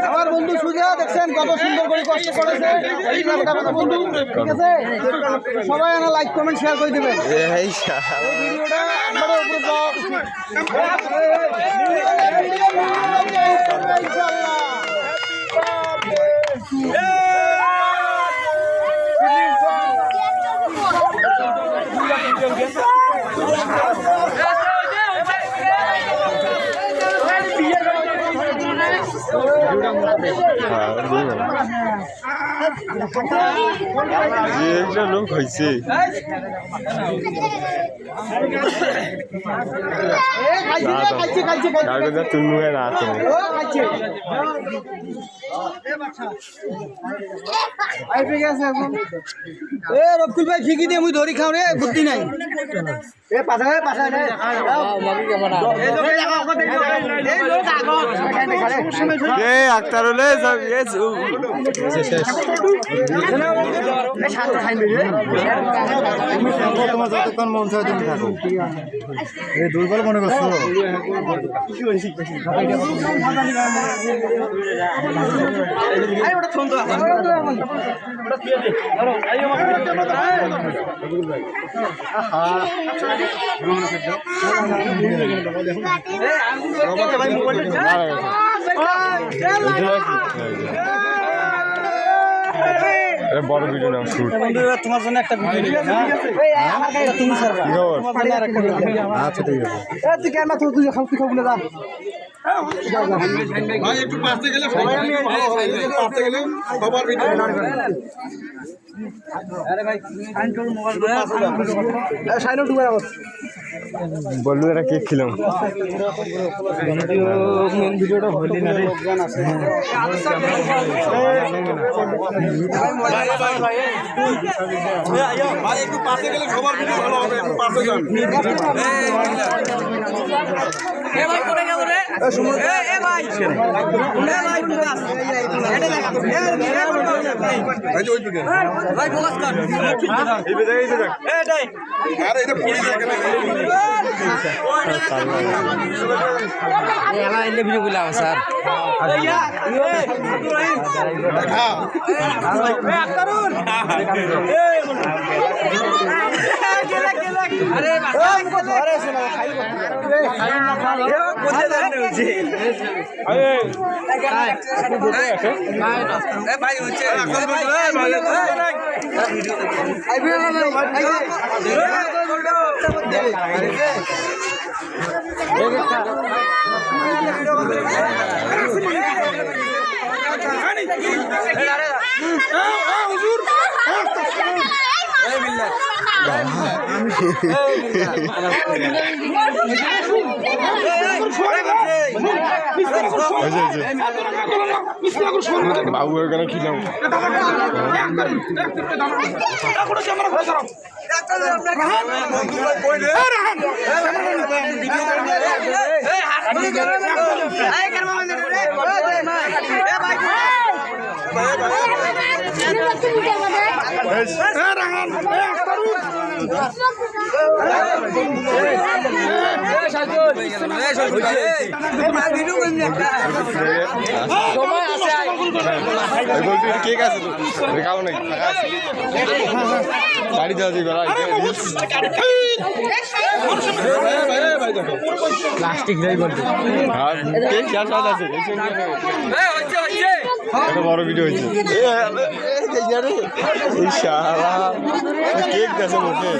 আমার বন্ধু সুজা দেখছেন কত সুন্দর করে কষ্ট করেছে বন্ধু, ঠিক আছে? সবাই আমার লাইক কমেন্ট শেয়ার করে দেবেন ভিডিওটা। লোক হয়েছে তুমি রবকুল ভাই ঠিকই দিয়ে মুই ধরি খাও রে, বুদ্ধি নাই। আক্তার হলে তোমার যতক্ষণ মন চায় তুমি থাকো। দুর্বল মনে করছো বড় ভিডিও নাম শুট তোমার জন্য একটা ভিডিও তুমি আচ্ছা ঠিক আছে। তুই কেন তুই খাও তুই খাবো না একটু পাশে গেলে সবার ভিডিও বললু এরা কেক খিলাম ভিডিওটা হলি না একটু পাশে গেলে সবার ভিডিও ভালো হবে। একটু পাশে যান। বাবু ওখানে খিলাম কেক আছে তো খাও নাকি বাড়ি যাওয়া যাবে প্লাস্টিক যাই বলতে আছে বড় ভিডিও হয়েছে কেক গেছে মুখে।